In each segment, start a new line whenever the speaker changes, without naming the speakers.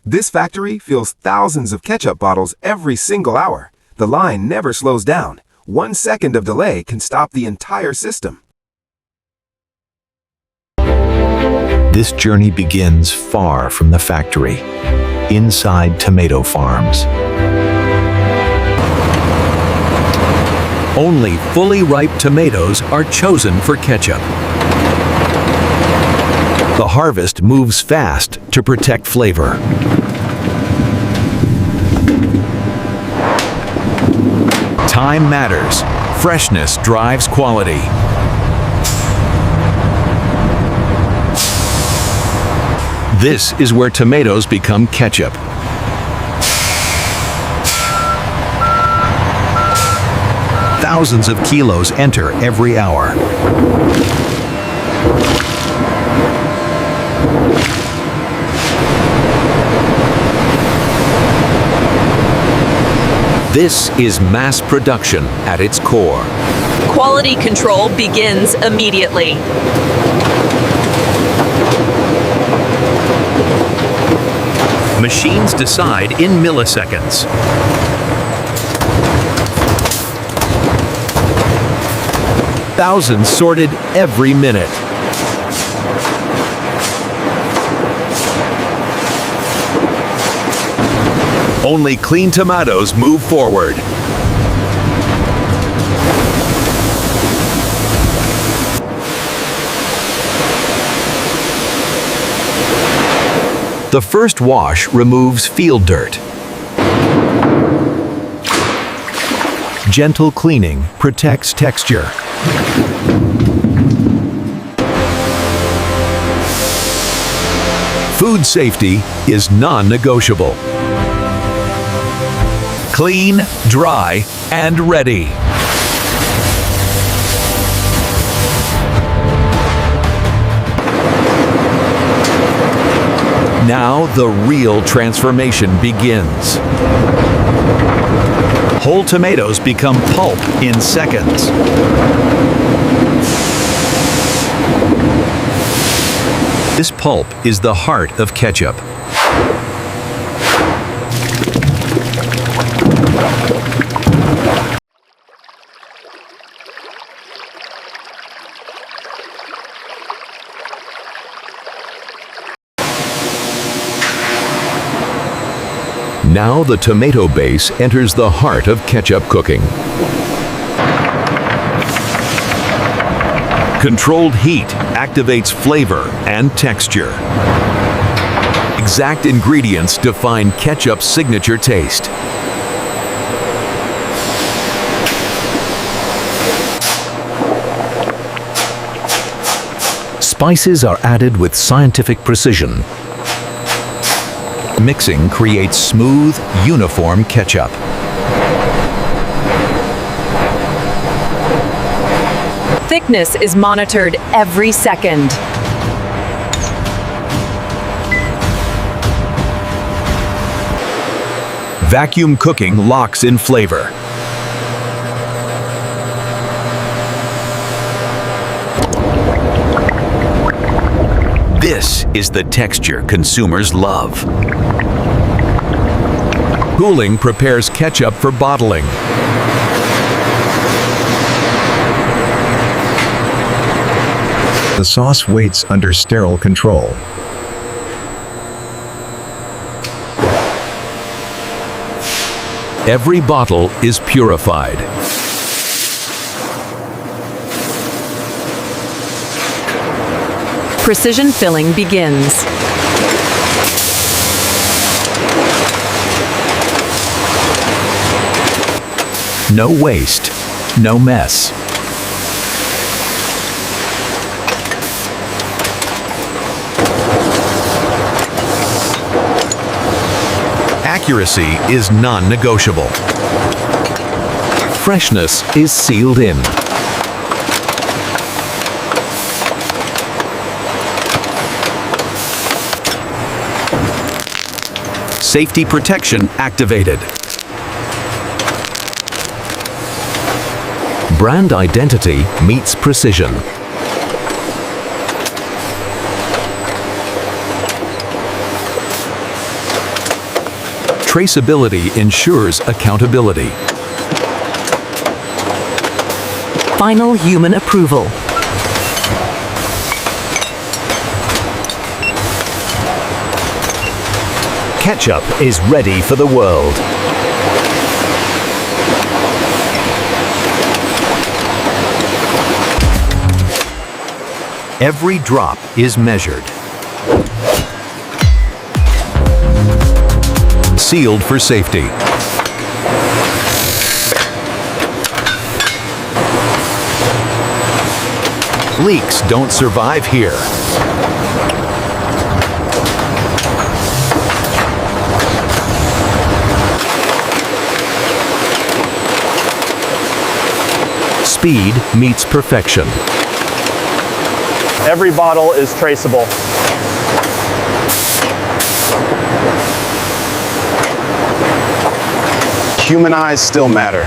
This factory fills thousands of ketchup bottles every single hour. The line never slows down. 1 second of delay can stop the entire system.
This journey begins far from the factory, inside tomato farms. Only fully ripe tomatoes are chosen for ketchup. The harvest moves fast to protect flavor. Time matters. Freshness drives quality. This is where tomatoes become ketchup. Thousands of kilos enter every hour. This is mass production at its core.
Quality control begins immediately.
Machines decide in milliseconds. Thousands sorted every minute. Only clean tomatoes move forward. The first wash removes field dirt. Gentle cleaning protects texture. Food safety is non-negotiable. Clean, dry, and ready. Now the real transformation begins. Whole tomatoes become pulp in seconds. This pulp is the heart of ketchup. Now the tomato base enters the heart of ketchup cooking. Controlled heat activates flavor and texture. Exact ingredients define ketchup's signature taste. Spices are added with scientific precision. Mixing creates smooth, uniform ketchup.
Thickness is monitored every second.
Vacuum cooking locks in flavor. This is the texture consumers love. Cooling prepares ketchup for bottling. The sauce waits under sterile control. Every bottle is purified.
Precision filling begins.
No waste, no mess. Accuracy is non-negotiable. Freshness is sealed in. Safety protection activated. Brand identity meets precision. Traceability ensures accountability.
Final human approval.
Ketchup is ready for the world. Every drop is measured. Sealed for safety. Leaks don't survive here. Speed meets perfection.
Every bottle is traceable.
Human eyes still matter.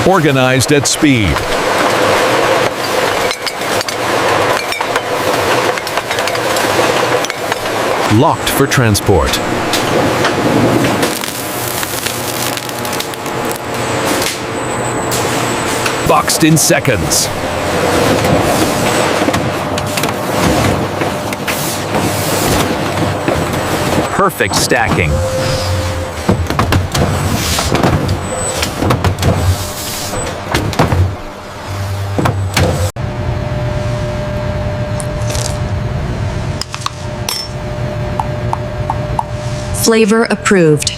Organized at speed. Locked for transport. Boxed in seconds. Perfect stacking.
Flavor approved.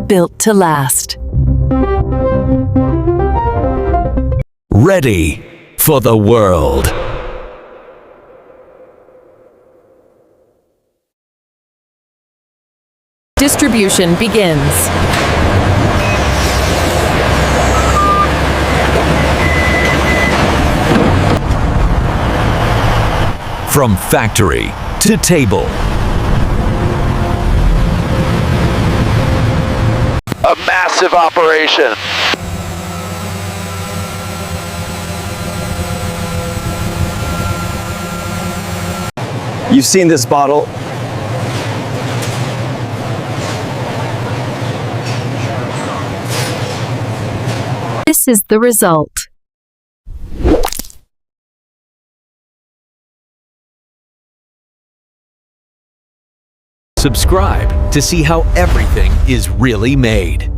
Built to last.
Ready for the world.
Distribution begins.
From factory to table.
A massive operation. You've seen this bottle.
This is the result.
Subscribe to see how everything is really made.